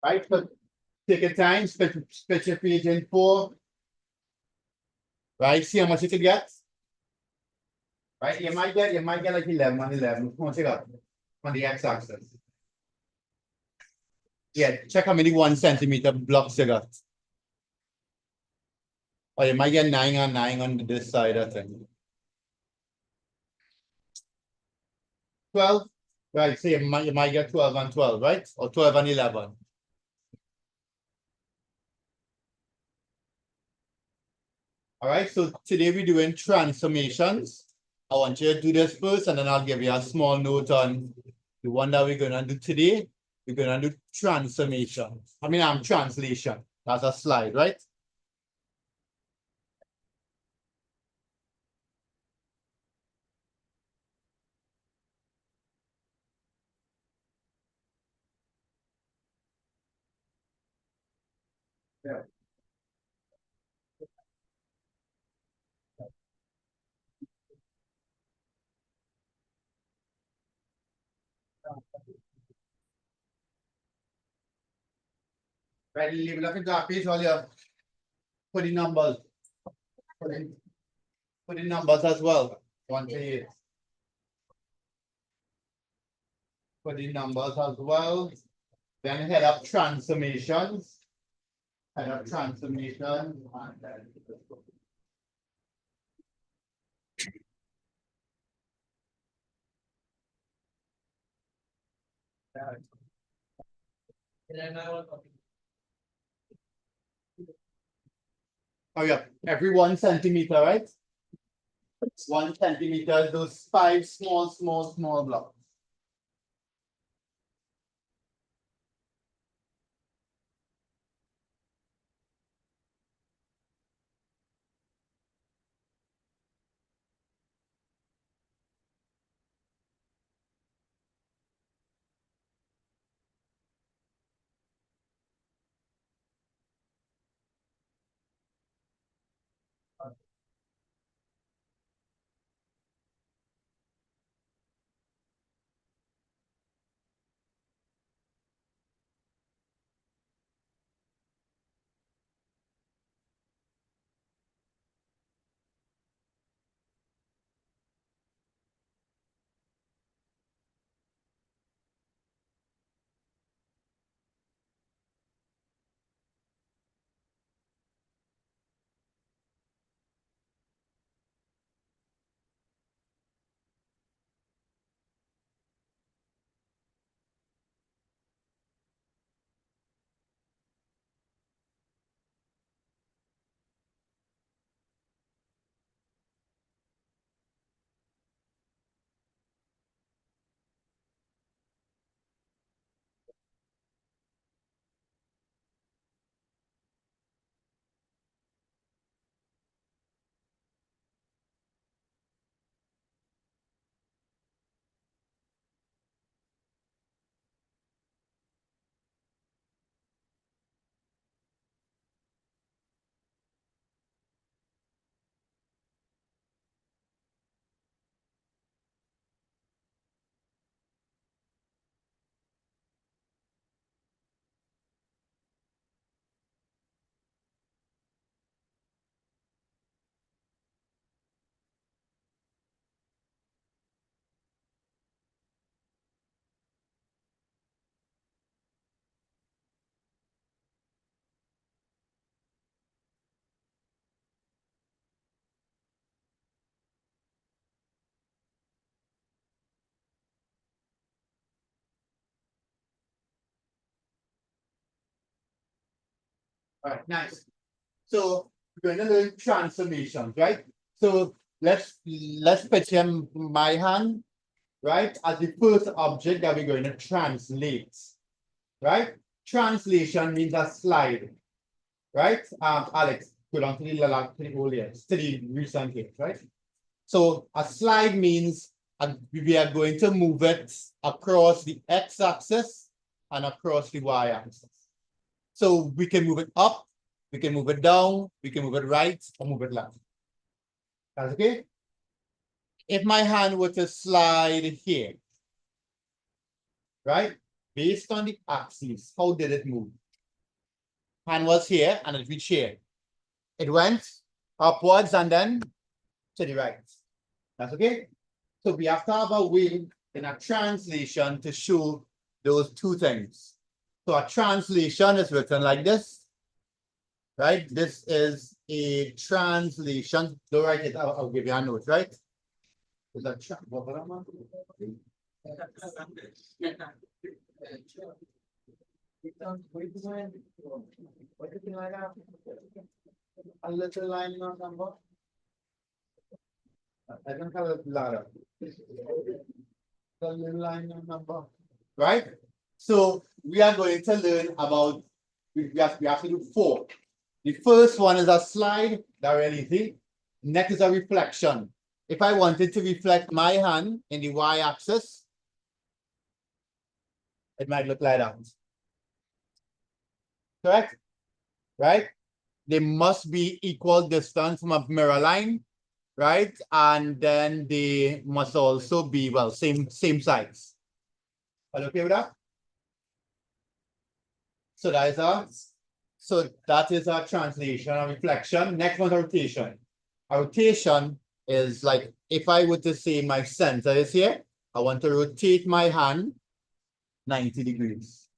right? So take your time, split your page in 4. Right? See how much you can get. Right? You might get like 11 on 11. Come on, check out on the x-axis. Yeah, check how many 1 centimeter blocks you got. Or you might get 9 on 9 on this side, I think. 12, right? So you might get 12 on 12, right? Or 12 on 11. All right, so today we're doing transformations. I want you to do this first, and then I'll give you a small note on the one that we're gonna do today. We're gonna do transformation. Translation. That's a slide, right? Yeah. Right, leave it up in that page, all your put in numbers. Put in numbers as well. 1 to 8. Put in numbers as well. Then head up transformations. Head up transformations. And then oh yeah, every 1 centimeter, right? 1 centimeter, those 5 small blocks. All right, nice. So we're going to learn transformations, right? So let's picture my hand, right, as the first object that we're going to translate, right? Translation means a slide, right? Alex, go down to the old years, to the recent years, right? So a slide means we are going to move it across the x-axis and across the y-axis. So we can move it up, we can move it down, we can move it right, or move it left. That's okay? If my hand were to slide here, right? based on the axis, how did it move? Hand was here and it reached here. It went upwards and then to the right. That's okay? So we have to have a way in a translation to show those two things. So a translation is written like this, right? This is a translation. Don't write it, I'll give you a note, right? Is that a little line number? I don't have a ladder. The little line number. Right? So we are going to learn about, we have to do 4. The first one is a slide, that really easy. Next is a reflection. If I wanted to reflect my hand in the y-axis, it might look like that. Correct? Right? They must be equal distance from a mirror line, right? And then they must also be, well, same size. Are you okay with that? So that is our translation, a reflection. Next one, rotation. A rotation is like, if I were to say my center is here, I want to rotate my hand 90 degrees.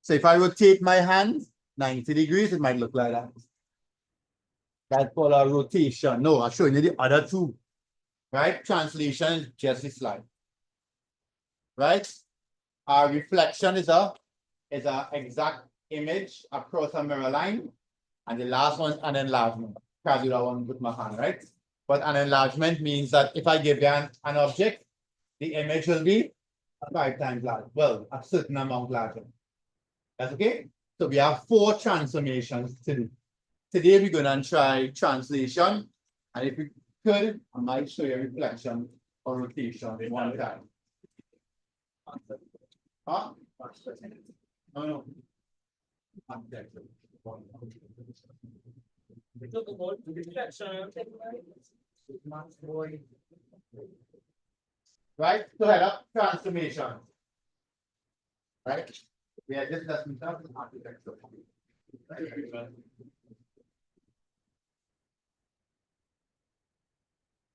So if I rotate my hand 90 degrees, it might look like that. That's called a rotation. No, I'll show you the other two. Right? Translation is just this slide. Right? Our reflection is a exact image across a mirror line. And the last one is an enlargement. Can't do that one with my hand, right? But an enlargement means that if I give you an object, the image will be 5 times larger. Well, a certain amount larger. That's okay? So we have 4 transformations to do. Today we're going to try translation. And if we could, I might show you a reflection or rotation one time. Huh? No. Right? So head up transformation. Right? We are just lesson architecture.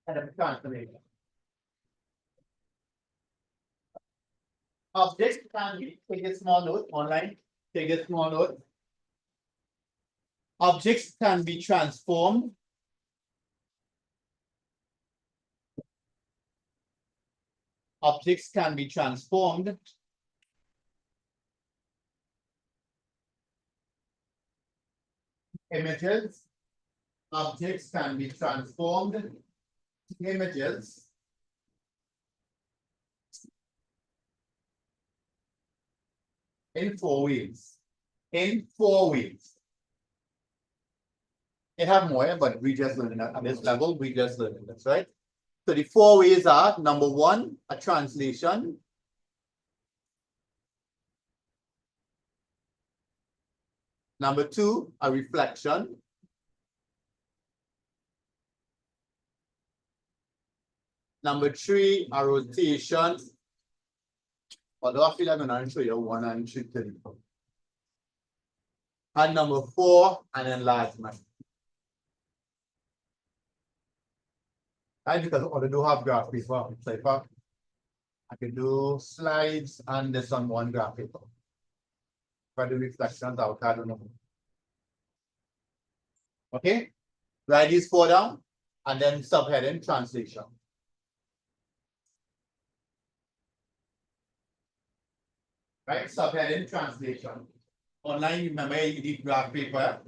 Head up transformation. Objects can be, take a small note online, take a small note. Objects can be transformed. Objects can be transformed. Images. Objects can be transformed. Images. In 4 ways. In 4 ways. It have more, but we just learned at this level, we just learned this, right? So the 4 ways are, number 1, a translation. Number 2, a reflection. Number 3, a rotation. Although I feel I'm going to show you 1 and 2, 3. And number 4, an enlargement. Right, because I do have graph paper, I can do slides and this on one graph paper. For the reflections out, I don't know. Okay, write these 4 down and then subheading translation. Right, subheading translation. Online, remember you need graph paper.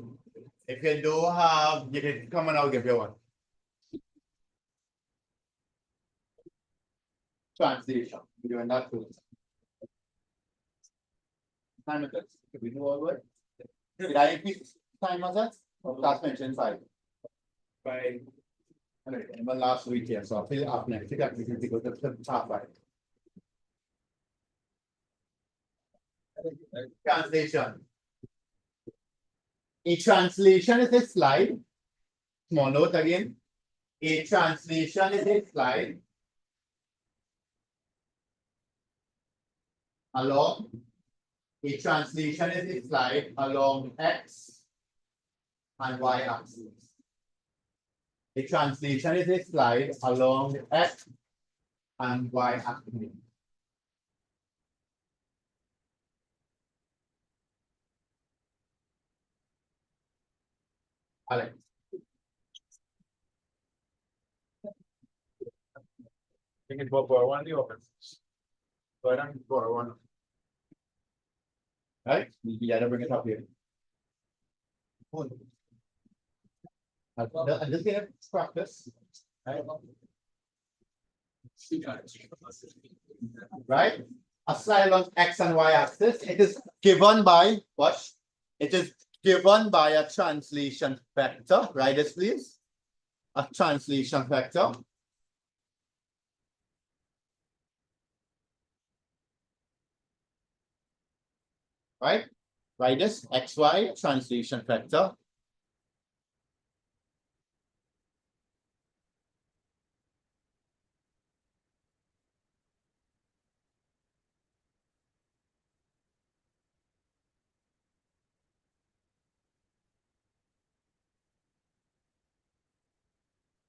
If you don't have, you can come and I'll give you one. Translation. We're doing that too. Time of this. Can we do all right? Did I increase time of that? Last mentioned 5. By last week here, so I'll fill it up next. We can go to the top 5. Translation. A translation is a slide. Small note again. A translation is a slide along a translation is applied along x and y axis. A translation is applied along x and y axis. Alex. You can borrow one of the office. Go ahead and borrow one. Right? You gotta bring it up here. I'm just gonna practice. Right? A slide along x and y axis. It is given by what? It is given by a translation vector. Write this, please. A translation vector. Right? Write this xy translation vector.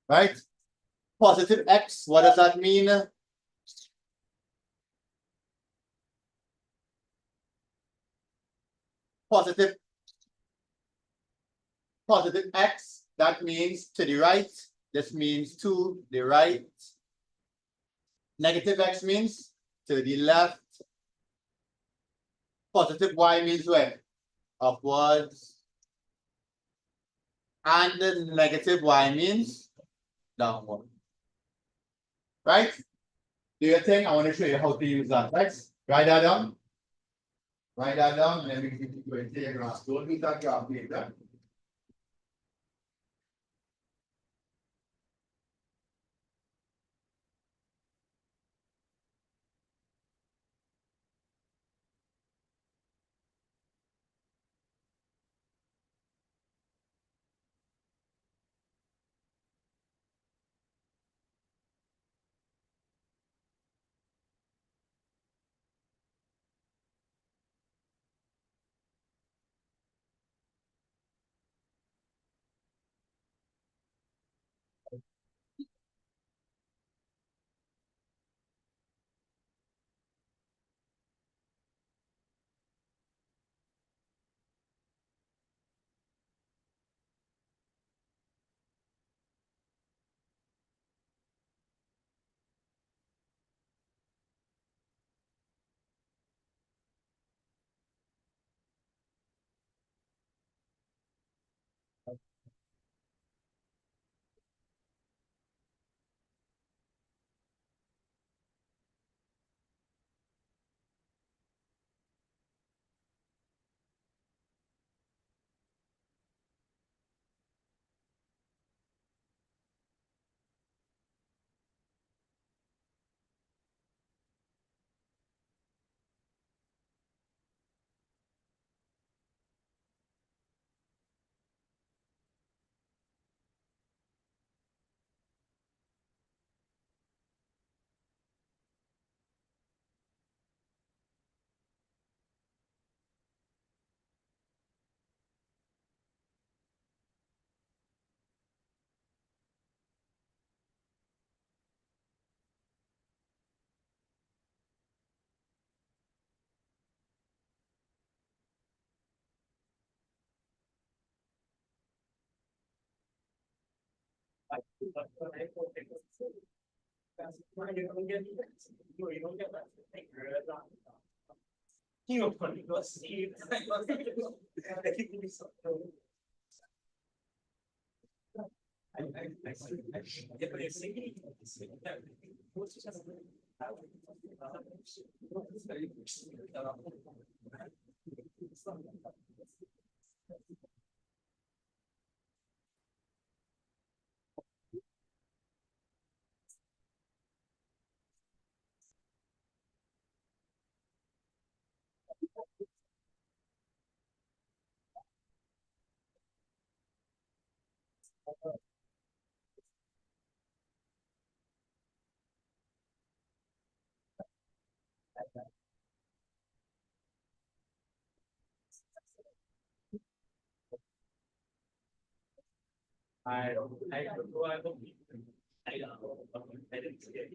Right? Positive x, what does that mean? Positive x, that means to the right. This means to the right. Negative x means to the left. Positive y means where? Upwards. And the negative y means downward. Right? Do your thing. I want to show you how to use that. Right? Write that down. Write that down, and then we can go into your graph. Don't use that graph later. I didn't see it.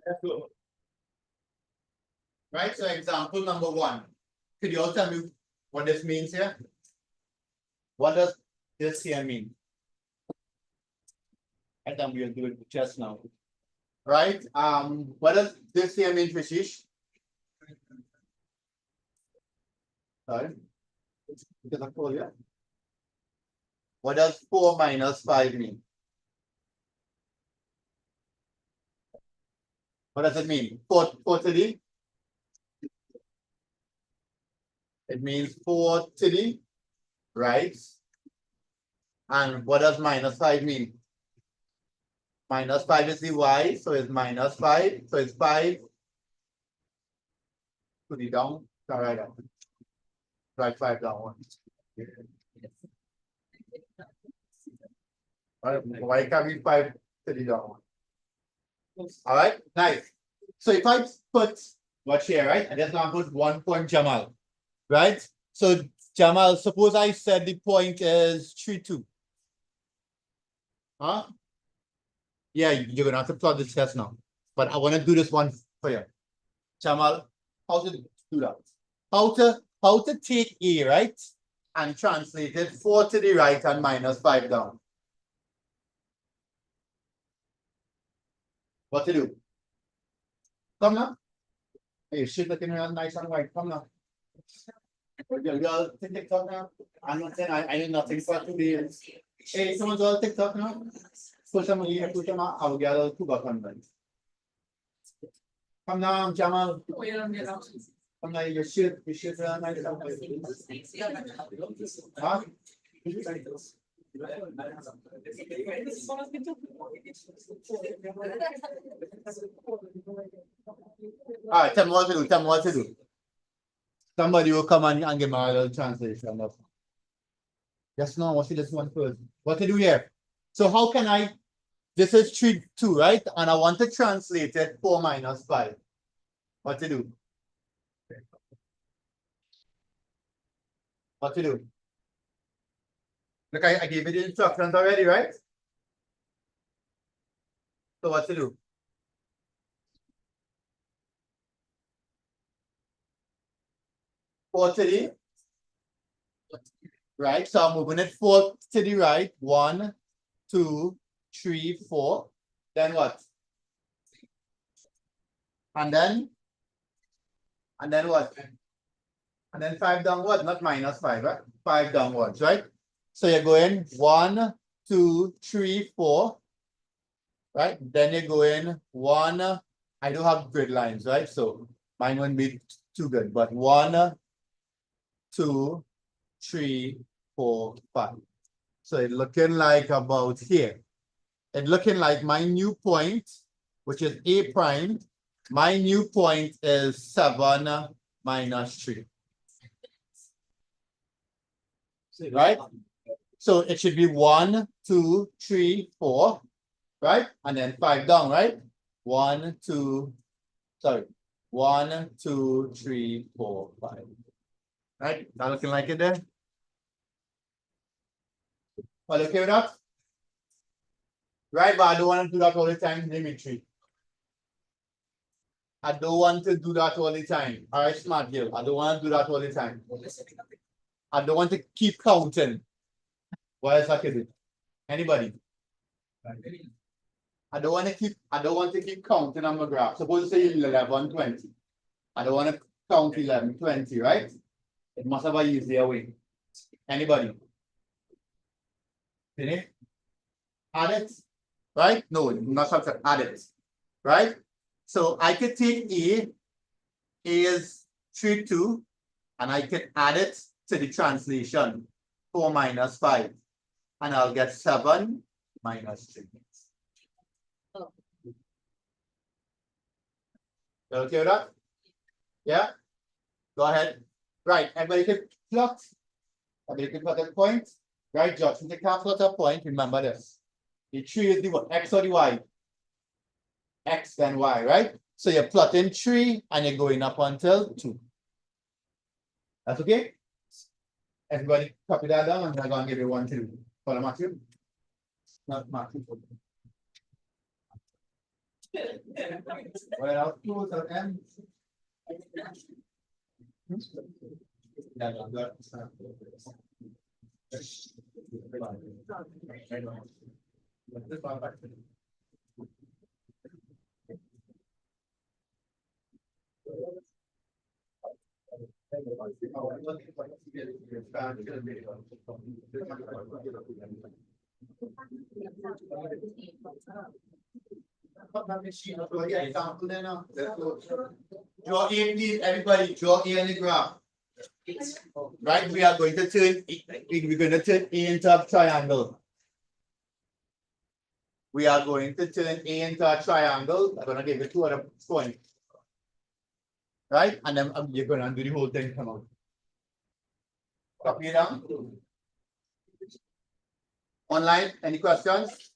I will. Right, so example number 1. Could you all tell me what this means here? What does this here mean? I think we'll do it just now. Right, what does this here mean, Fishish? Sorry. Because I told you. What does 4 minus 5 mean? What does it mean? 4 to the? It means 4 to the right. And what does minus 5 mean? Minus 5 is the y, so it's minus 5. So it's 5 to the down. Right down. Write 5 down one. Why can't we 5 to the down one? All right, nice. So if I put watch here, right? And just now put 1 point Jamal, right? So Jamal, suppose I said the point is 3, 2. Huh? Yeah, you're gonna have to plot this test now. But I want to do this one for you. Jamal, how to do that? How to take A, right? And translate it 4 to the right and minus 5 down. What to do? Come now. Hey, shit looking real nice and white. Come now. You all TikTok now? I'm not saying I know nothing for today. Hey, someone's all TikTok now? Push them here, push them out. I'll get all 2 buttons. Come now, Jamal. Come now, your shit real nice and white. Huh? All right, tell me what to do. Tell me what to do. Somebody will come and give me a little translation of. Yes, no, what's this one first? What to do here? So how can I? This is 3, 2, right? And I want to translate it 4 minus 5. What to do? What to do? Look, I gave you the instructions already, right? So what to do? Four to the right. So I'm moving it 4 to the right. 1, 2, 3, 4. Then what? And then what? And then 5 downwards, not minus 5, right? 5 downwards, right? So you're going 1, 2, 3, 4. Right? Then you're going 1. I do have grid lines, right? So mine won't be too good, but 1, 2, 3, 4, 5. So it's looking like about here. It's looking like my new point, which is A prime. My new point is 7 minus 3. Right? So it should be 1, 2, 3, 4. Right? And then 5 down, right? 1, 2, 3, 4, 5. Right? That looking like it there? All okay with that? Right, but I don't want to do that all the time, Dimitri. I don't want to do that all the time. All right, smart girl. I don't want to do that all the time. I don't want to keep counting. What else I can do? Anybody? I don't want to keep counting on my graph. Suppose say 11, 20. I don't want to count 11, 20, right? It must have an easier way. Anybody? Finish? Add it. Right? No, not subtract, add it. Right? So I could take A is 3, 2, and I can add it to the translation, 4 minus 5, and I'll get 7 minus 3. Okay with that? Yeah? Go ahead. Right, everybody can plot. Everybody can plot a point. Right, George, since you can't plot a point, remember this. The 3 is the what? X or the Y? X then Y, right? So you're plotting 3 and you're going up until 2. That's okay? Everybody copy that down and I'm going to give you 1 to do. Follow Matthew? Not Matthew. Well, I'll close the end. Draw A, please, everybody, draw A on the graph. Right, we are going to turn, we're going to turn A into a triangle. We are going to turn A into a triangle. I'm going to give you 2 other points. Right, and then you're going to do the whole thing come out. Copy it down. Online, any questions?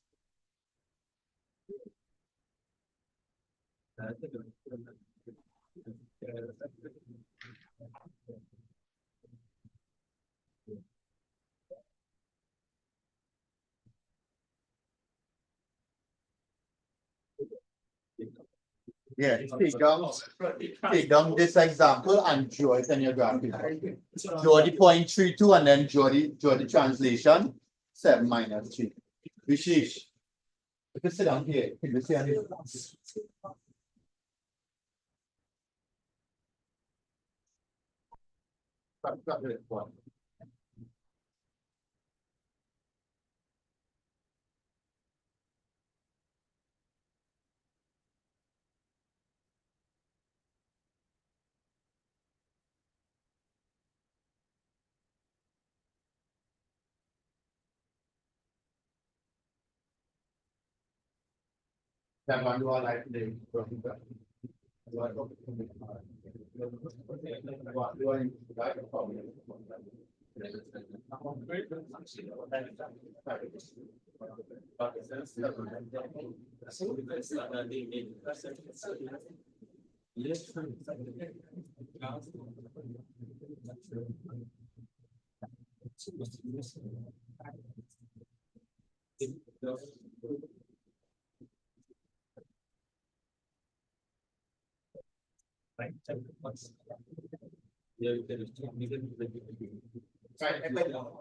Yeah, take down this example and draw it in your graphic. Draw the point 32 and then draw the translation 7 minus 3. Vishesh, you can sit down here. You can sit down here. That one do all life today. Right,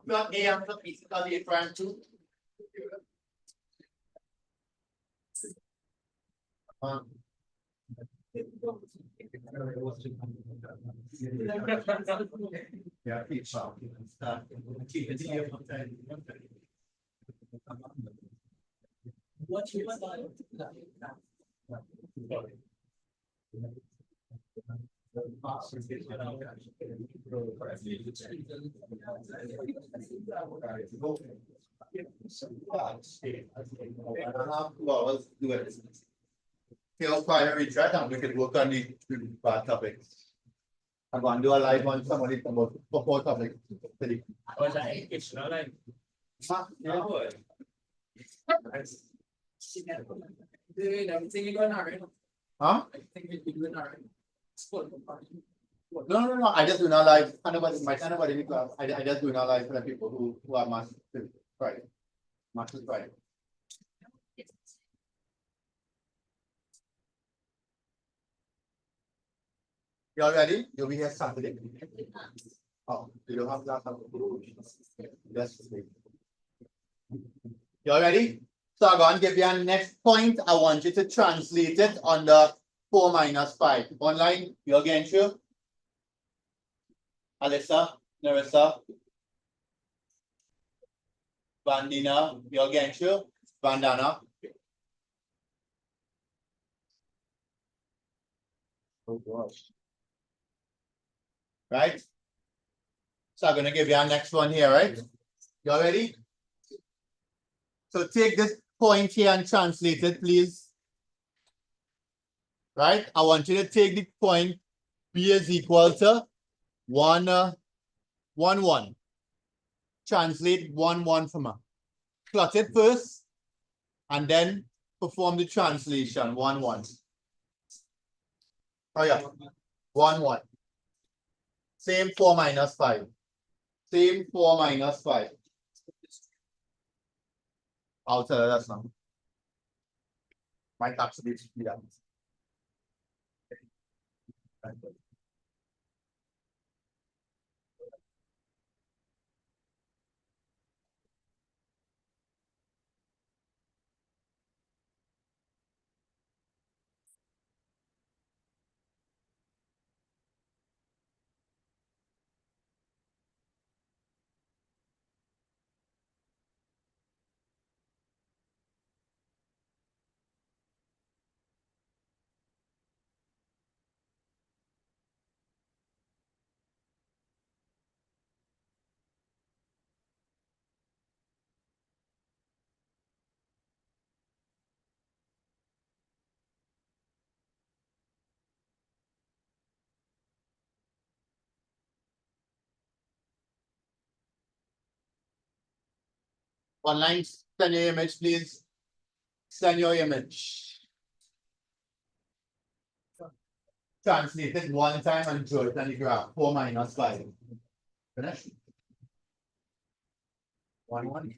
plot A and plot B, plot A prime 2. Yeah, it's what you primary threat and we can work on the bad topics. I'm going to do a live on somebody about 4 topics. It's not like. Doing everything you're going already. Huh? I think you're doing already. No. I just do not live. Anybody in class. I just do not live for the people who are master right. Master right. You all ready? You'll be here Saturday. Oh, you don't have that. Yes. You all ready? So I'm going to give you a next point. I want you to translate it on the 4 minus 5. Online, you're getting through? Alyssa, Narissa, Vandina, you're getting through? Vandana. Oh gosh. Right? So I'm gonna give you our next one here, right? You all ready? So take this point here and translate it, please. Right? I want you to take the point B is equal to 1, 1, 1. Translate 1, 1 from her. Plot it first, and then perform the translation 1, 1. Oh yeah, 1, 1. Same 4 minus 5. Same 4 minus 5. I'll tell her that's now. Might actually be that. Online, send your image, please. Send your image. Translate it 1 time and draw it on the graph. 4 minus 5. Finish. 1, 1.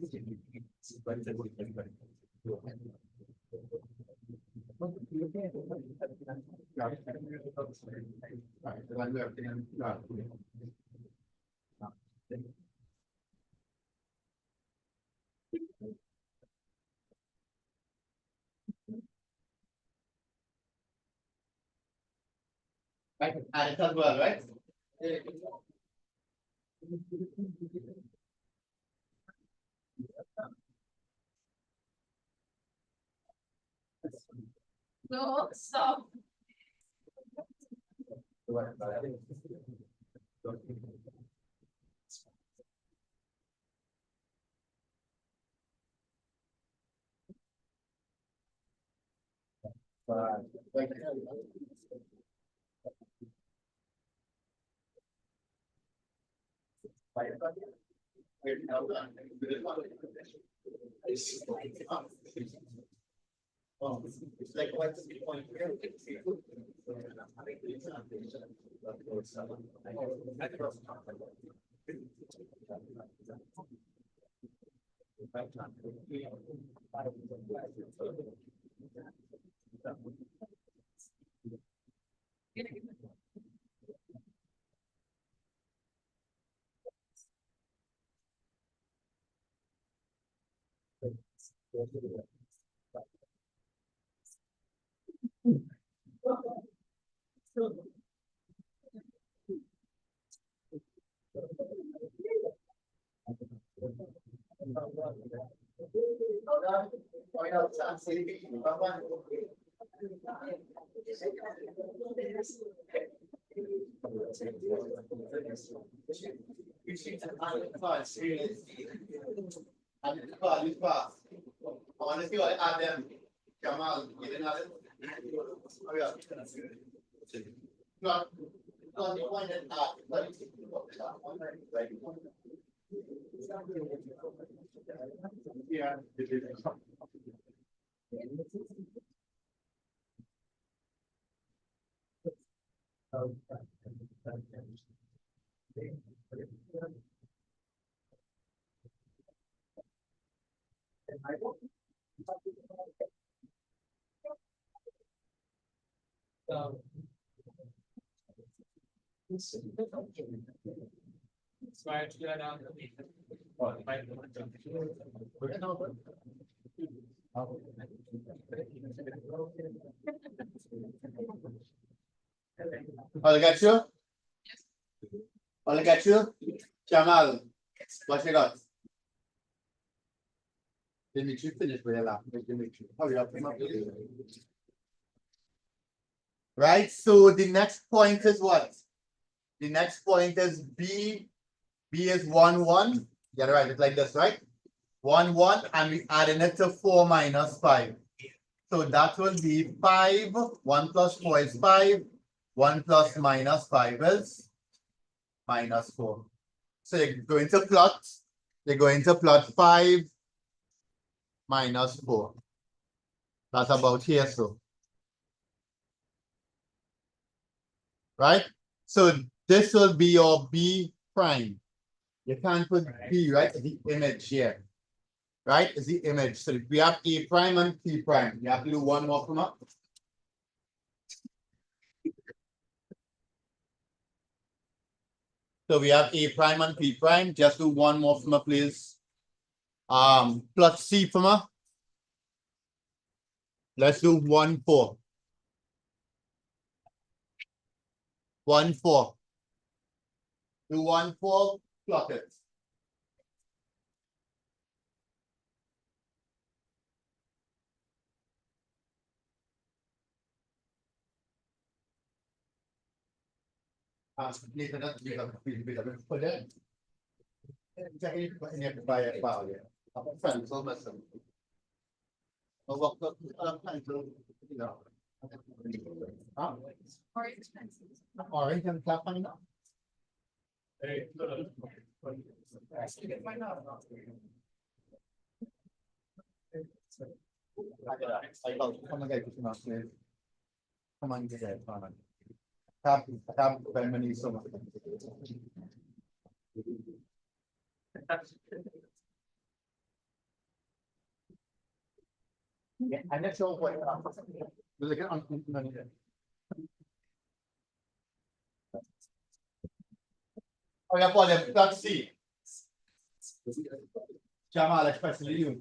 Right, and it as well, right? No, stop. It's like what's the point here? I want to see what I add them. Jamal, you didn't add it? Oh, yeah. Not the one that but yeah. I'll get you. I'll get you. Jamal, what you got? Dimitri, finish with your lap. Dimitri, hurry up. Right, so the next point is what? The next point is B B is 1, 1. Yeah, right. It's like this, right? 1, 1, and we adding it to 4 minus 5. So that will be 5. 1 plus 4 is 5. 1 plus minus 5 is minus 4. So you're going to plot 5 minus 4. That's about here, so. Right? So this will be your B prime. You can't put B, right? The image here. Right? Is the image. So we have A prime and P prime. You have to do one more from up. So we have A prime and P prime. Just do one more from up, please. Plus C from up. Let's do 1, 4. 1, 4. Do 1, 4, plot it. Later that we have to put it. Exactly, in your file, yeah. Friends, almost. You know. Or expenses. Orange and tap on it. Hey, Come on, guys, come on, guys, come on. Tap very many so much. Yeah, I'm not sure what. Look at on. Oh, yeah, Paul, let's see. Jamal, especially you.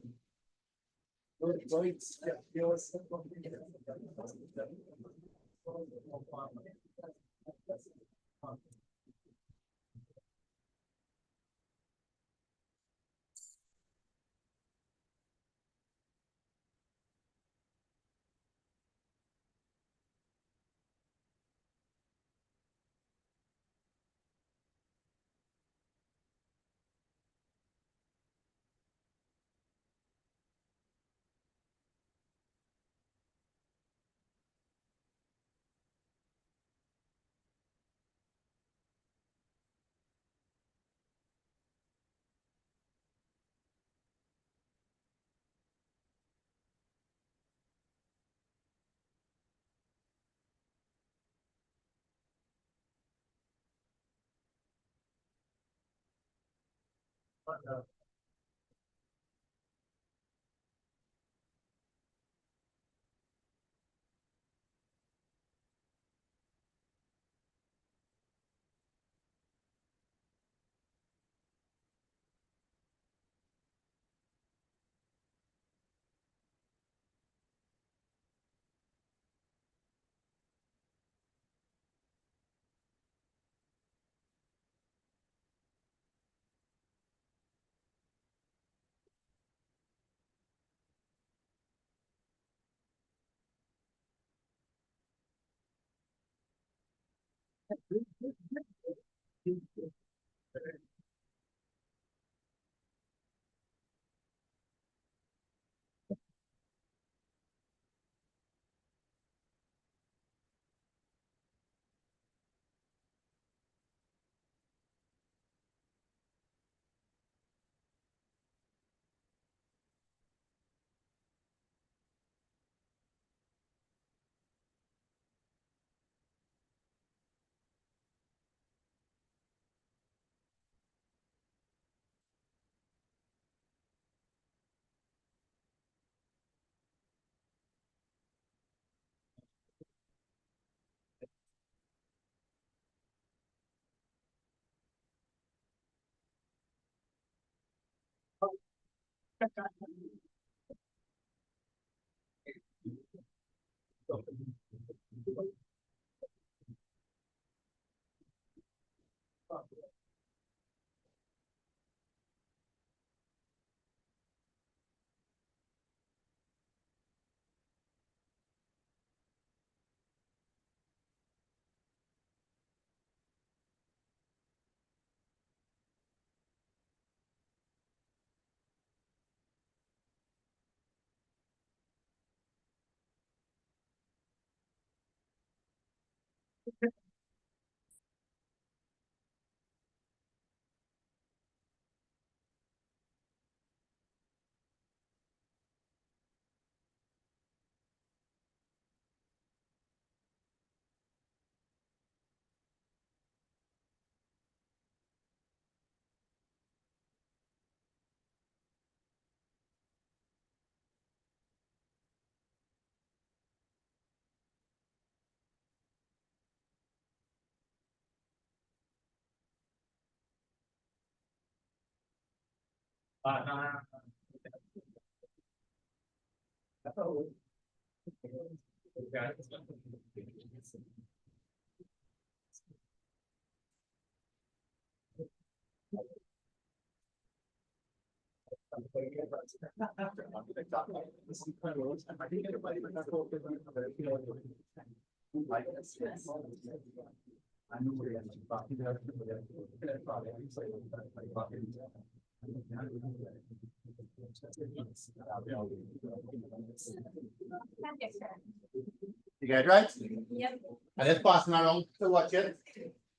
You get it right? Yep. And let's pass them around to watch it.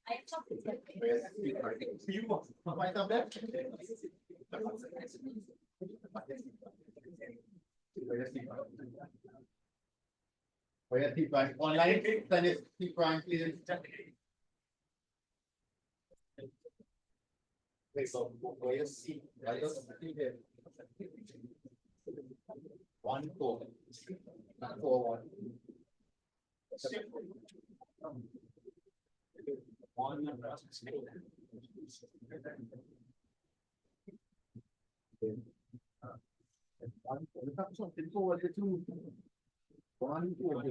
I talked to them. You want right up there? Where keep right online, then it's keep right, please. Wait, so where you see, right, just see there. 1 4 4 1. Something forward to 2. 1 4.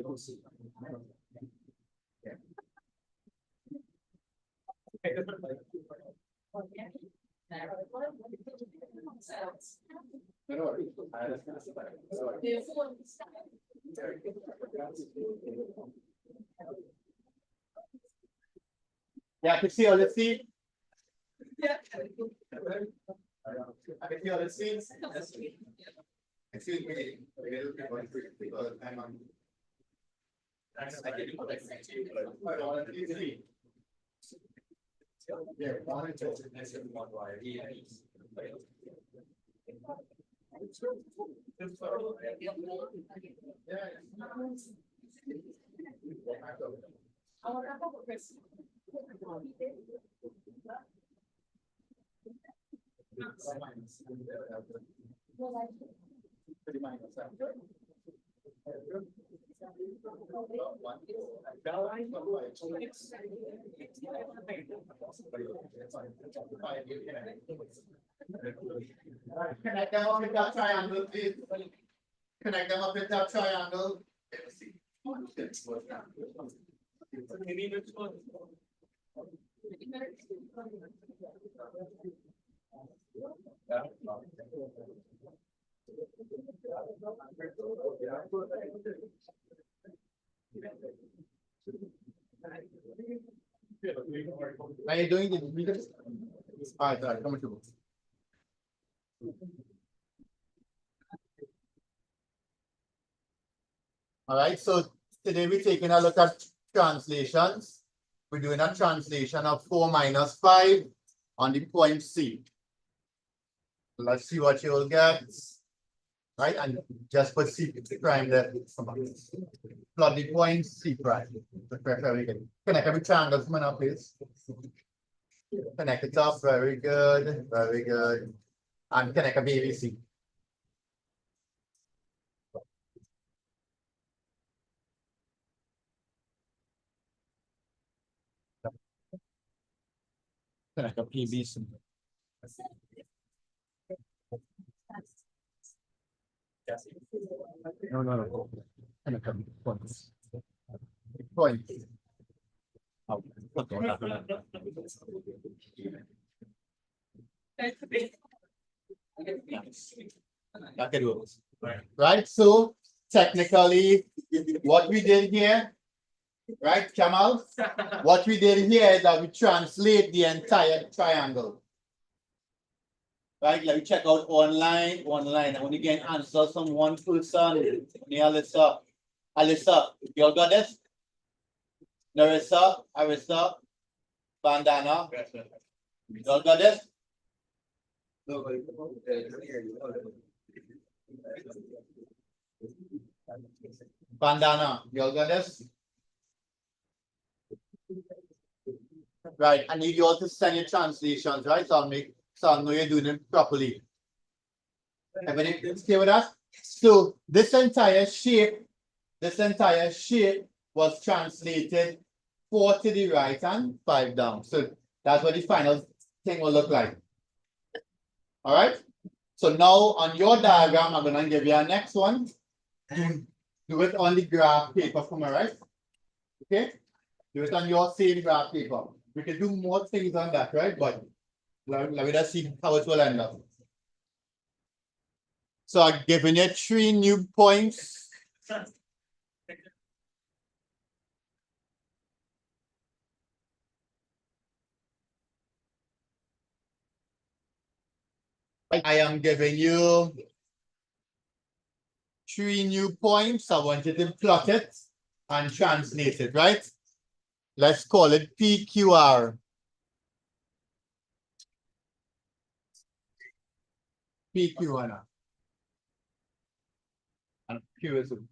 Yeah, I can see all the seeds. I can see all the seeds. Excuse me. I'm on. Yeah, one and 2. Connect them up with that triangle, please. Connect them up with that triangle. Are you doing it? All right, come to. All right, so today we're taking a look at translations. We're doing a translation of 4 minus 5 on the point C. Let's see what you'll get. Right, and just put C prime there. Plot the point C prime. Connect every triangle from now, please. Connect it up, very good, very good. And connect a BBC. Connect a PBC. No. Connect a points. Point. Oh, right, so technically, what we did here, right, Kamal? What we did here is that we translate the entire triangle. Right, let me check out online. I want to get answers from one person. Alyssa, you all got this? Narissa, Arissa, Bandana. You all got this? Bandana, you all got this? Right, I need you all to send your translations, right? So I'll know you're doing it properly. Everybody stay with us? So this entire shape was translated 4 to the right and 5 down. So that's what the final thing will look like. All right. So now on your diagram, I'm gonna give you our next one. Do it on the graph paper from my right. Okay. Do it on your same graph paper. We can do more things on that, right? But let me just see how it will end up. So I've given you 3 new points. I am giving you 3 new points. I want you to plot it and translate it, right? Let's call it PQR. PQR. And QSO.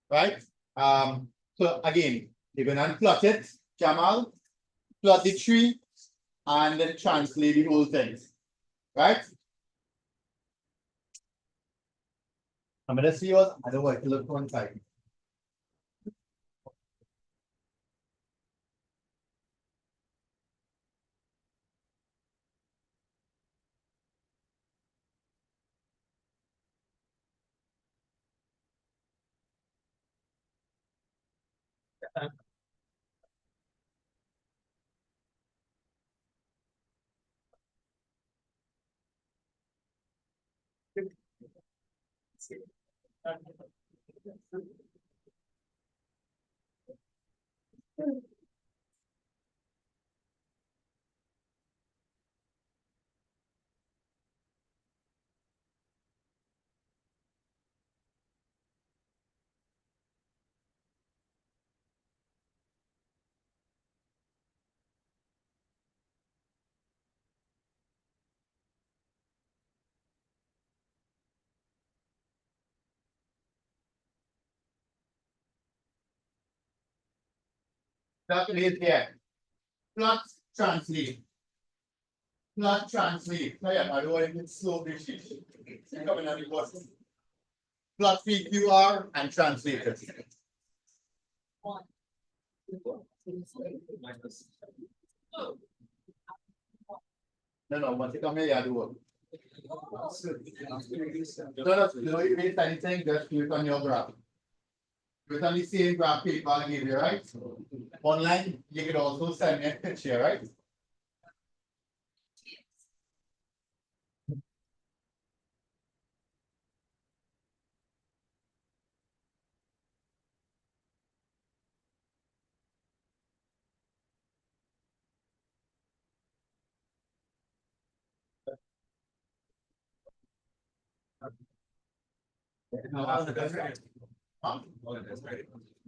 Right? So again, you're gonna plot it, Jamal, plot the tree, and then translate the whole thing. Right? I'm gonna see yours. I don't want to look one side. Calculate here. Plot, translate. Plot, translate. No, yeah, I don't want it slow this. Coming on the bus. Plot PQR and translate it. No, once you come here, you have to work. No, you don't erase anything, just do it on your graph. Do it on the same graph paper I gave you, right? Online, you can also send me a picture, right?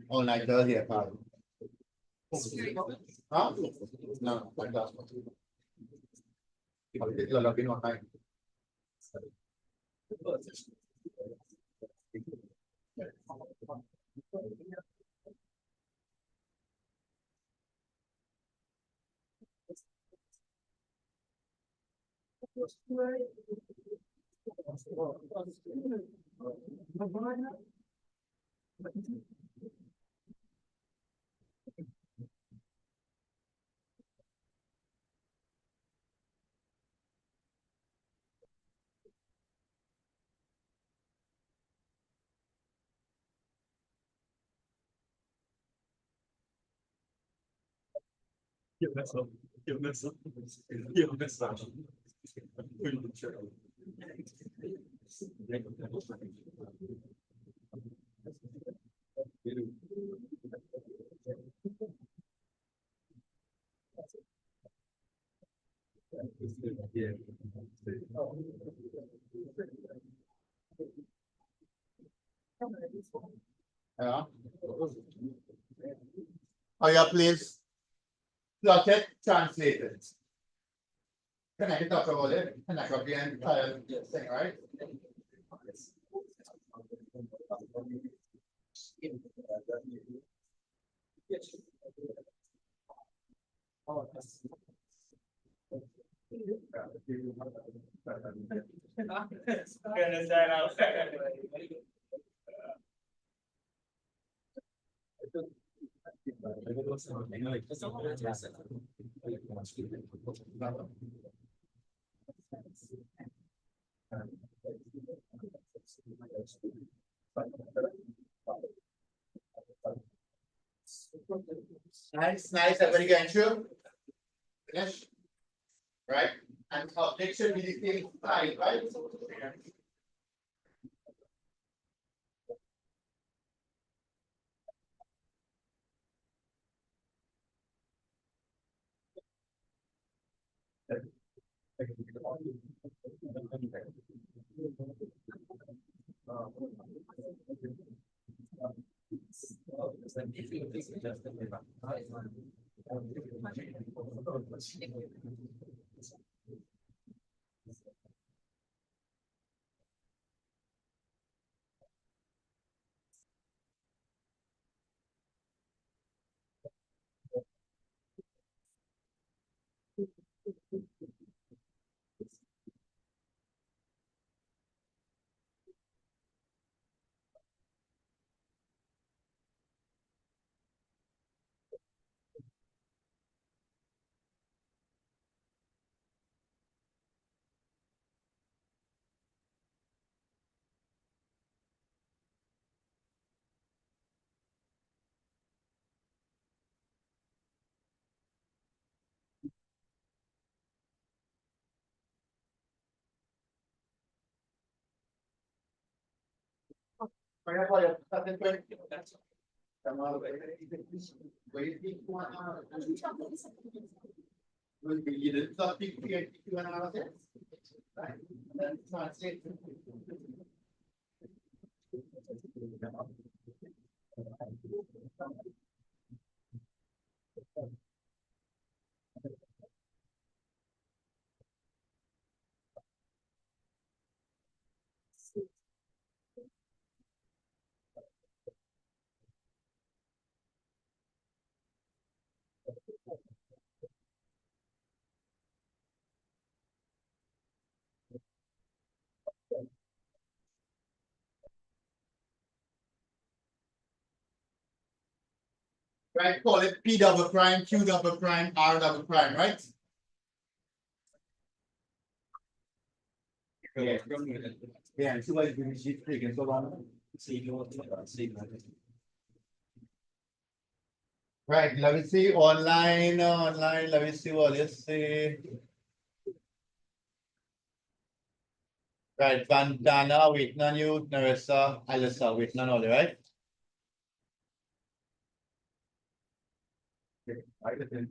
Oh, like that here, pal. Huh? No, like that. You're looking online. Give this up. Give this up. Give this up. Yeah. Oh, yeah, please. Plot it, translate it. Can I talk about it? Can I copy the entire thing, right? Nice, nice. Everybody get through? Finish? Right? And object should be the same size, right? Will be either something created to an analysis, right? And then translate. Right, call it P double prime, Q double prime, R double prime, right? Yeah, so like we see taking so long. Right, let me see online, let me see what you see. Right, Vandana waiting on you, Narissa, Alyssa waiting on all, right? I didn't.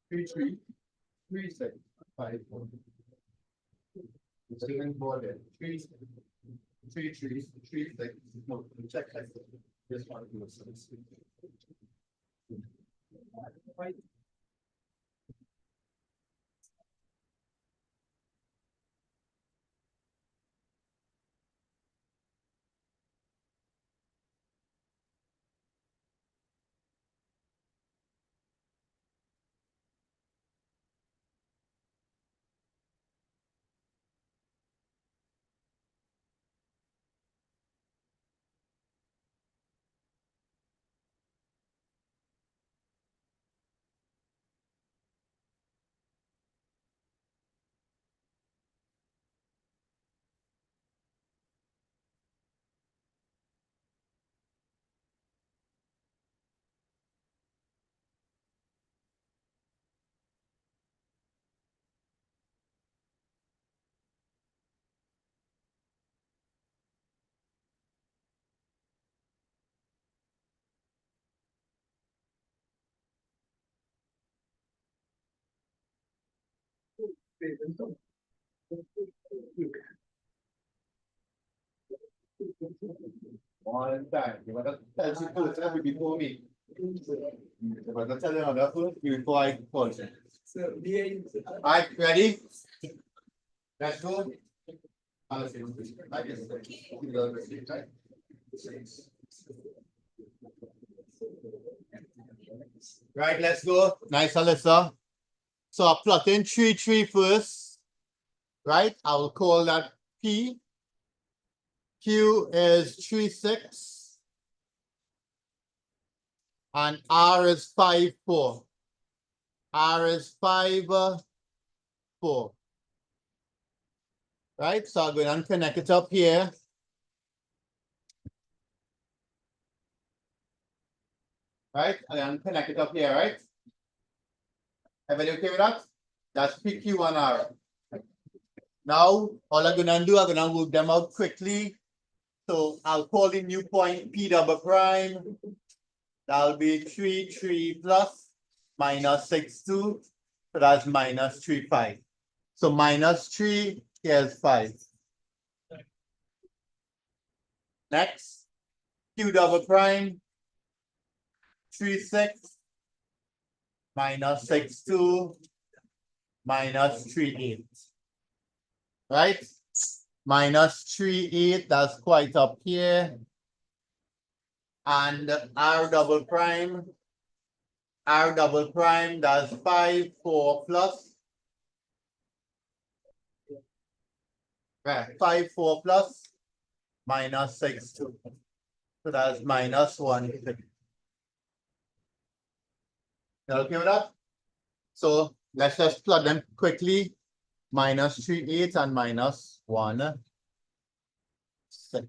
Three, three, six, five, four. Second border, three, six, no, check that. This one. One time, you want to tell people to before me. You want to tell them about first before I call you. So, the. Alright, ready? Let's go. Right, let's go. Nice, Alyssa. So I plot in 3, 3 first. Right, I will call that P. Q is 3, 6. And R is 5, 4. R is 5, 4. Right, so I'm going to connect it up here. Right, I'm going to connect it up here, right? Everybody okay with that? That's PQ and R. Now, all I'm gonna do, I'm gonna work them out quickly. So I'll call the new point P double prime. That'll be 3, 3 plus minus 6, 2. So that's minus 3, 5. So minus 3, here's 5. Next, Q double prime, 3, 6 minus 6, 2 minus 3, 8. Right? Minus 3, 8, that's quite up here. And R double prime, that's 5, 4 plus. Right, 5, 4 plus minus 6, 2. So that's minus 1, 6. You okay with that? So let's just plug them quickly. Minus 3, 8 and minus 1, 6.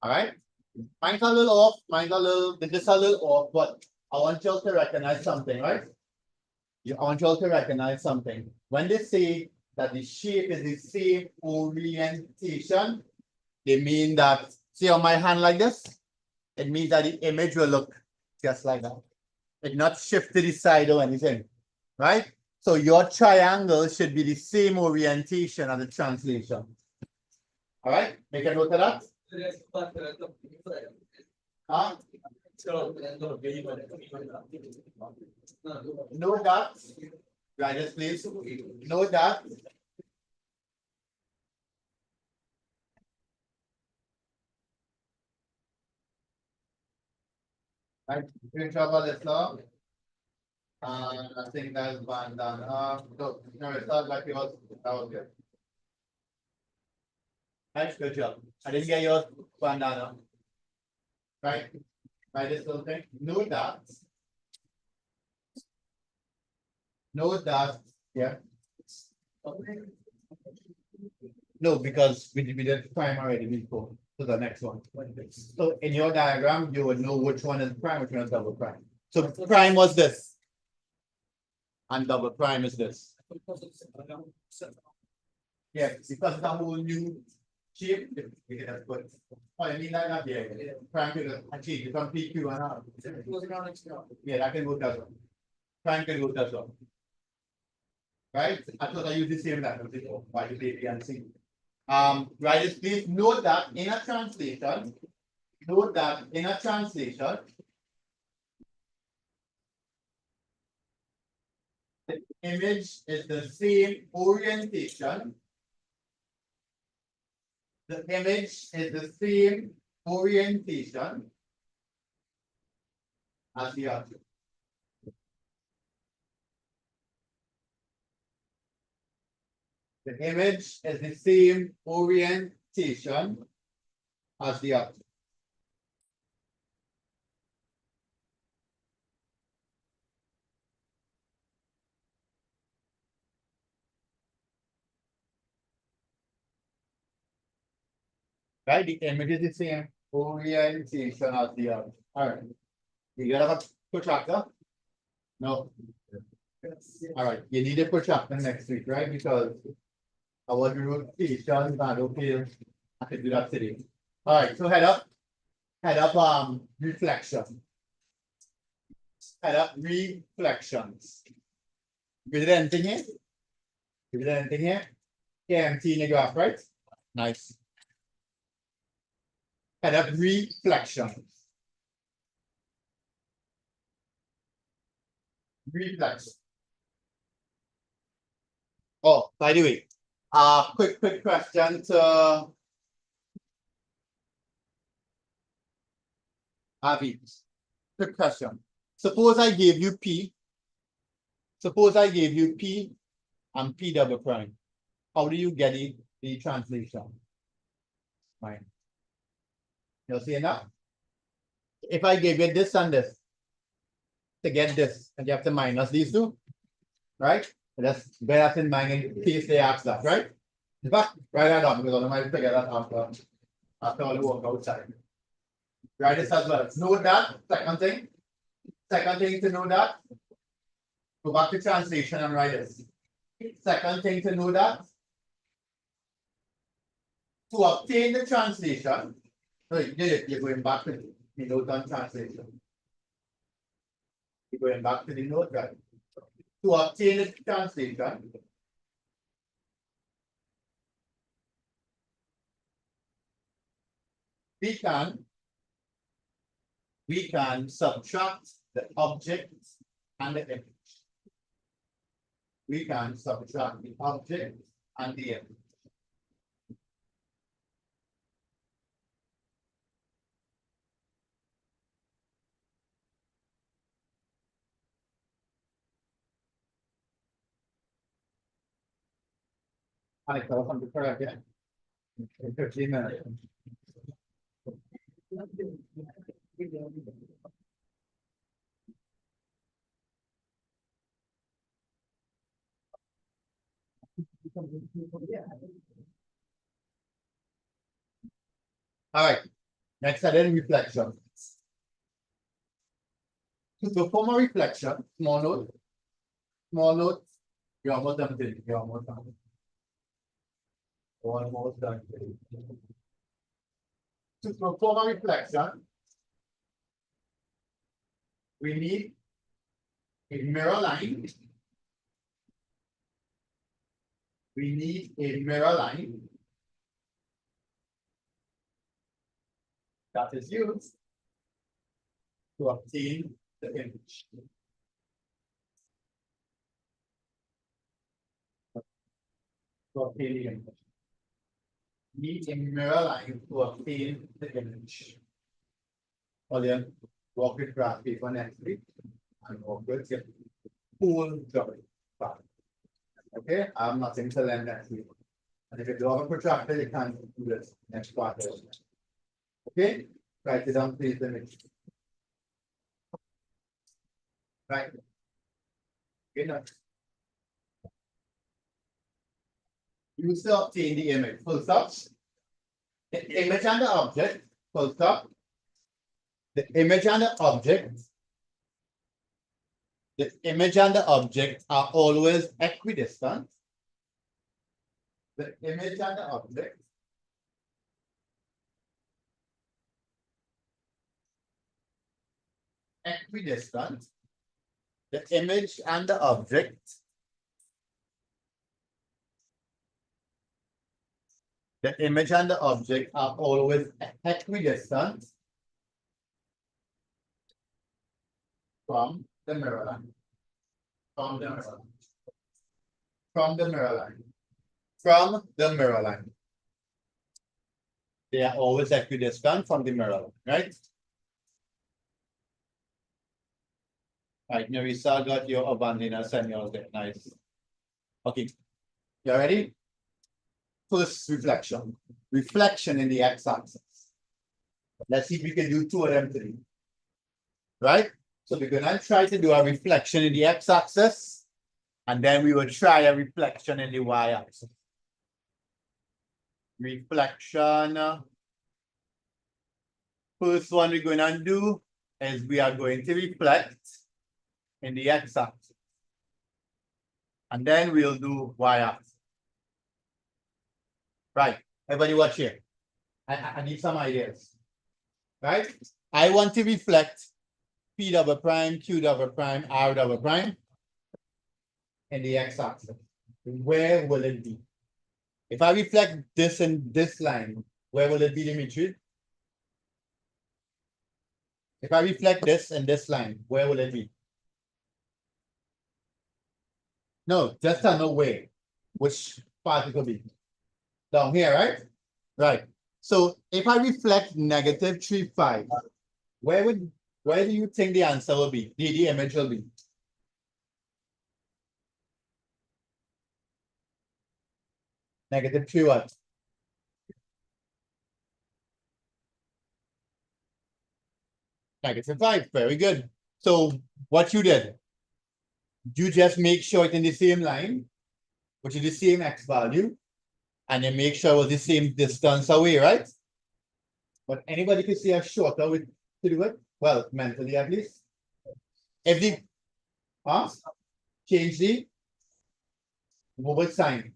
All right. Mine's a little off, this a little off, but I want you all to recognize something, right? I want you all to recognize something. When they say that the shape is the same orientation, they mean that, see on my hand like this? It means that the image will look just like that. It not shift to the side or anything, right? So your triangle should be the same orientation as the translation. All right, make a note of that. Huh? Note that. Write this, please. Note that. Right, good job, Alyssa. I think that's one done. No, it's not like yours. That was good. Nice, good job. I didn't get yours, bandana. Right? Write this little thing. Note that. Note that. Yeah. No, because we did prime already before. So the next one. So in your diagram, you would know which one is prime, which one is double prime. So prime was this. And double prime is this. Yeah, because it's a whole new shape. We can have put. Oh, I mean that not there. Prime to achieve from PQ and R. Yeah, that can work as well. Prime can work as well. Right? I thought I used the same letter before. Why you A, B, and C? Writers, please note that in a translation, the image is the same orientation. The image is the same orientation as the object. The image is the same orientation as the object. Right, the image is the same orientation as the object. All right. You got a protractor? No. All right, you need a protractor next week, right? Because our rotation, I don't feel I can do that today. All right, so head up, reflection. Head up reflections. We did anything here? We did anything here? KMT in the graph, right? Nice. Head up reflections. Reflection. Oh, by the way, quick question to Avi. Quick question. Suppose I gave you P. Suppose I gave you P and P double prime. How do you get the translation? Fine. You'll see enough? If I gave you this and this, to get this, and you have to minus these two, right? That's bear that in mind in case they ask that, right? In fact, write that down because I might figure that after all the work outside. Write this as well. Note that, second thing. Second thing to know that. Go back to translation and write this. Second thing to know that. To obtain the translation, so you're going back to the note on translation. You're going back to the note, right? To obtain the translation, we can subtract the object and the image. We can subtract the object and the image. I thought something correct, yeah. In 15 minutes. All right, next then reflection. To perform a reflection, small note, you're almost done with it. You're almost done. Almost done. To perform a reflection, we need a mirror line. We need a mirror line that is used to obtain the image. To obtain the image. Need a mirror line to obtain the image. Or then work with graph paper next week and work with your full job. Okay, I have nothing to learn next week. And if you do have a protractor, you can do this next quarter. Okay, write it down, please. The image. Right. Okay, now. Use to obtain the image. Full stop. The image and the object. Full stop. The image and the object. The image and the object are always equidistant. The image and the object equidistant. The image and the object are always equidistant from the mirror line. From the mirror line. From the mirror line. From the mirror line. They are always equidistant from the mirror line, right? Right, Nerissa got your Abandina seniors there. Nice. Okay. You ready? First reflection. Reflection in the x-axis. Let's see if we can do two of them today. Right? So we're gonna try to do a reflection in the x-axis, and then we will try a reflection in the y-axis. Reflection. First one we're going to do is we are going to reflect in the x-axis. And then we'll do y-axis. Right. Everybody watch here. I need some ideas. Right? I want to reflect P double prime, Q double prime, R double prime in the x-axis. Where will it be? If I reflect this in this line, where will it be, Dimitri? If I reflect this in this line, where will it be? No, just tell me where. Which part it will be? Down here, right? Right. So if I reflect negative 3, 5, where do you think the answer will be? The image will be? Negative 3 what? Negative 5. Very good. So what you did, you just make sure it's in the same line, which is the same x value, and then make sure it was the same distance away, right? But anybody could see a shorter way to do it? Well, mentally at least. If the change the what sign?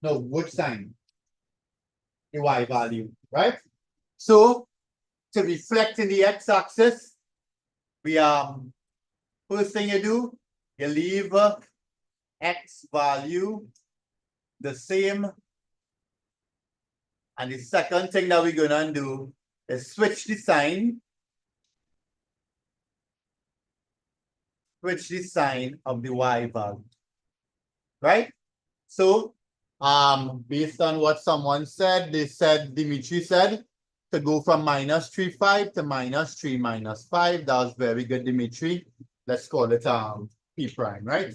No, which sign? The y value, right? So to reflect in the x-axis, we first thing you do, you leave x value the same. And the second thing that we're gonna do is switch the sign. Switch the sign of the y value. Right? So based on what someone said, Dimitri said, to go from -3, 5 to -3, -5. That was very good, Dimitri. Let's call it P prime, right?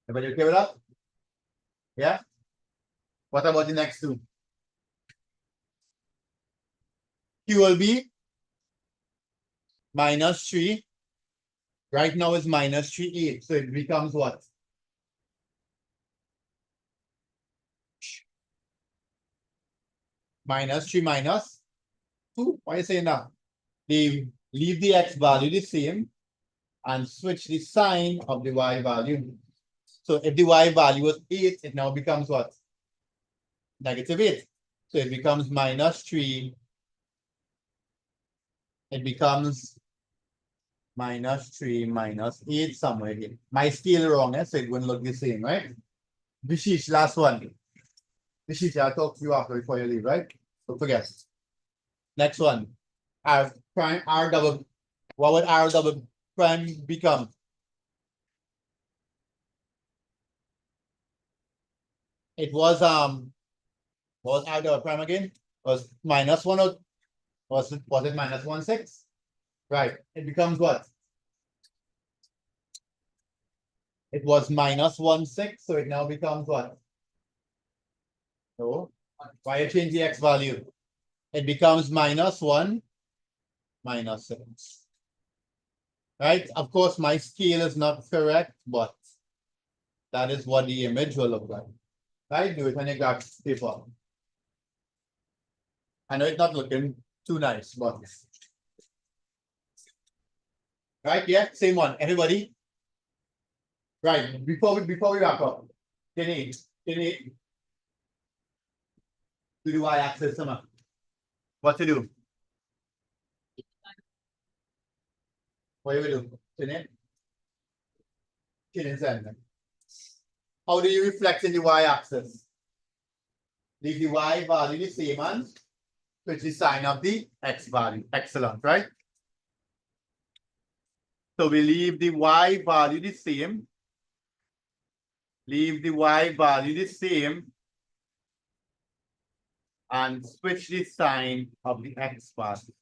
Everybody okay with that? Yeah? What about the next two? Q will be -3. Right now is -3, 8. So it becomes what? -3 -2. Why are you saying that? They leave the x value the same and switch the sign of the y value. So if the y value was 8, it now becomes what? -8. So it becomes -3. It becomes -3 -8 somewhere here. My scale wrong, so it wouldn't look the same, right? Vishish, last one. Vishish, I'll talk to you after before you leave, right? Don't forget. Next one. R prime, R double. What would R double prime become? It was what was R double prime again? Was -1 or was it -1.6? Right. It becomes what? It was -1.6, so it now becomes what? No. Why you change the x value? It becomes -1 -6. Right? Of course, my scale is not correct, but that is what the image will look like. Right? Do it on your graph paper. I know it's not looking too nice, but right? Yeah, same one. Everybody. Right. Before we wrap up, can you do the y-axis summer? What to do? What do we do? How do you reflect in the y-axis? Leave the y value the same and switch the sign of the x value. Excellent, right? So we leave the y value the same. Leave the y value the same. And switch the sign of the x value.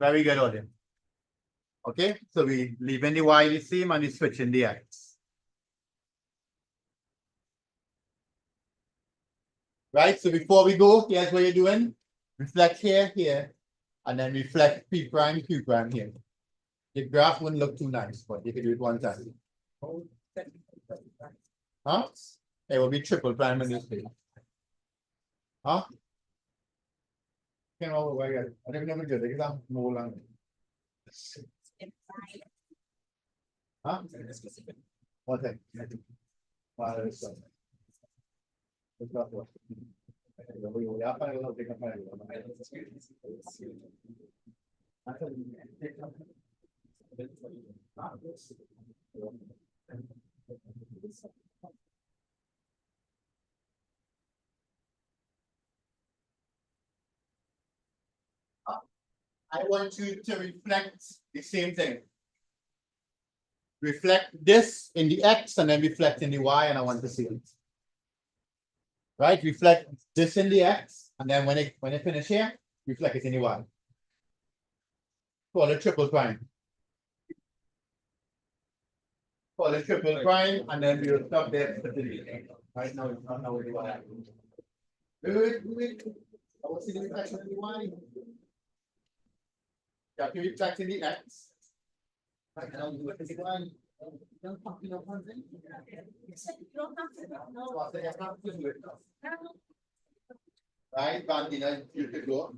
Very good, audience. Okay, so we leaving the y the same and we switching the x. Right, so before we go, here's what you're doing. Reflect here, here, and then reflect P prime, Q prime here. The graph wouldn't look too nice, but you can do it one time. Huh? It will be triple prime in this case. Huh? Can't all I don't never good because I'm more long. Huh? One thing. Let's go. I want you to reflect the same thing. Reflect this in the X and then reflect in the Y, and I want to see it. Right? Reflect this in the X, and then when it finish here, reflect it in the Y. Call it triple prime. Call it triple prime, and then we'll stop there. Right now, it's not how we do that. Good. I want to see the reflection in the Y. Yeah, can you reflect in the X? Right now, you look at the Y. Don't talk to one thing. Right, Bandina, you could go.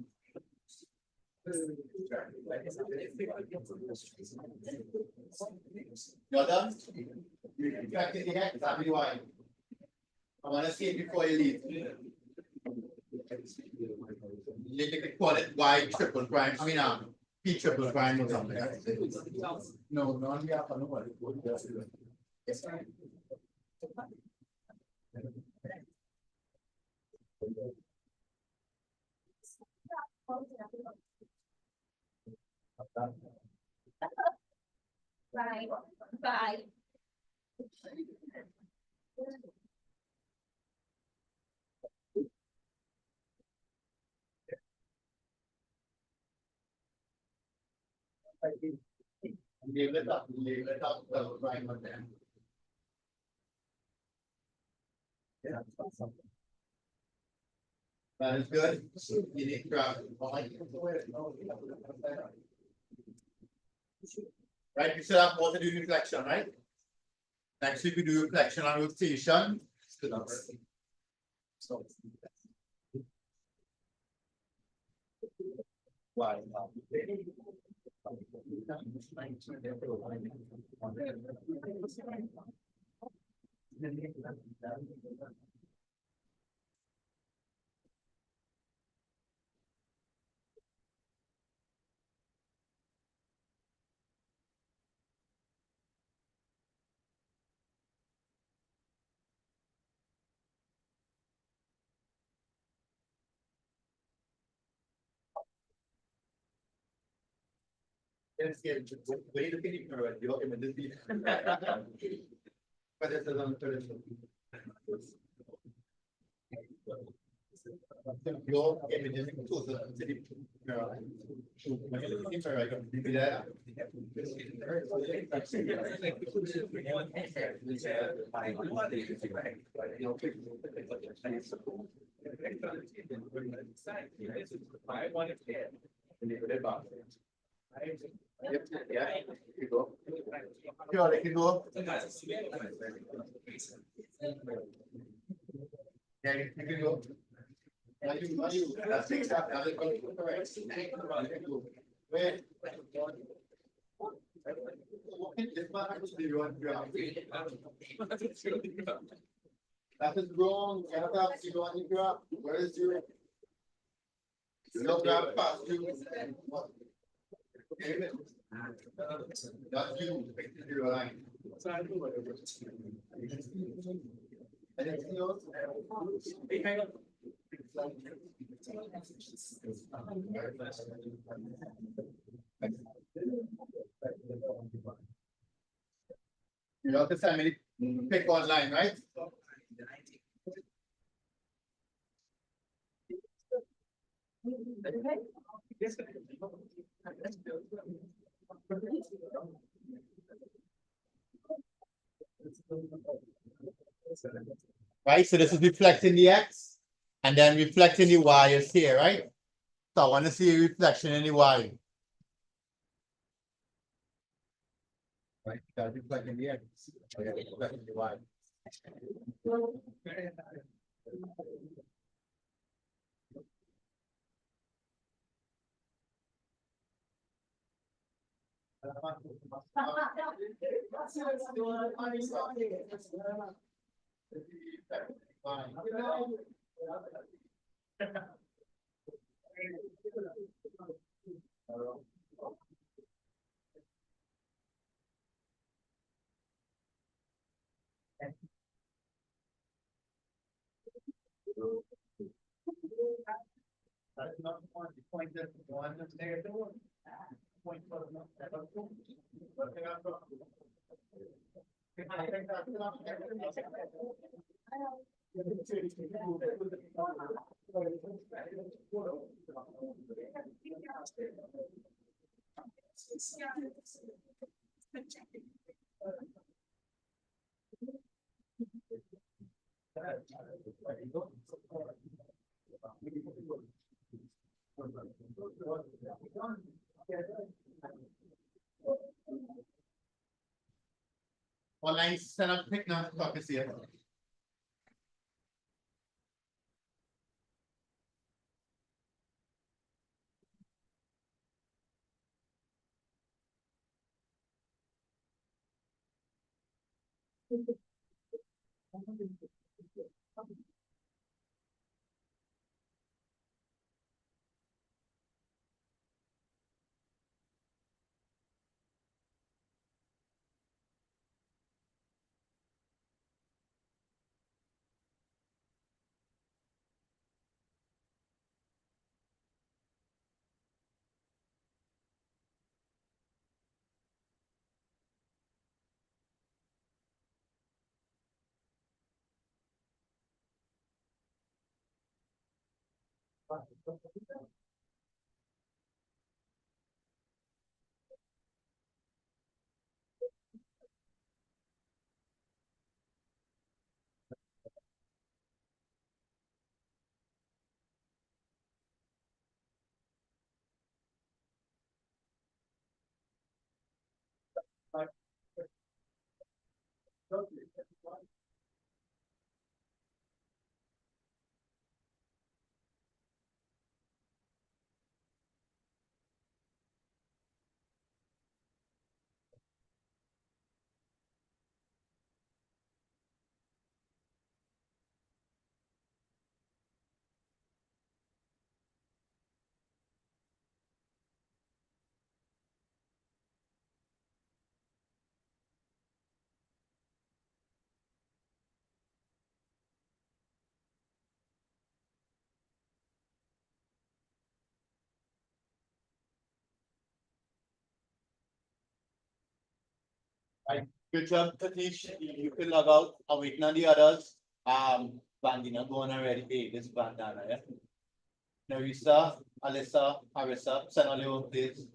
You're done? You reflect in the X, that'll be why. I want to see it before you leave. You can call it Y triple prime. I mean, P triple prime or something. No, on behalf of nobody. Yes, sir. Bye. Bye. Leave it up, double prime on there. Yeah. That is good. You need to grab. Right, you still have more to do reflection, right? Next week we do reflection on rotation. Why? Yes, way to finish your immediately. But it's a long term. Your immediately to the city. Yeah, you go. Sure, you go. Yeah, you can go. That's exactly. Wait. That is wrong. Where is your? No grab past you. That's you. Your line. Anything else? You know, this time pick one line, right? Right, so this is reflecting the X, and then reflecting the Y is here, right? So I want to see a reflection in the Y. Right, that's reflecting the X. Okay, reflecting the Y. That's not one, the point that one is negative. Point for the. Online setup pick now, talk to see. Good job, Katish. You can log out. I'm waiting on the others. Bandina going already. Hey, this bandana, yeah. Narisa, Alyssa, Harissa, send all your please.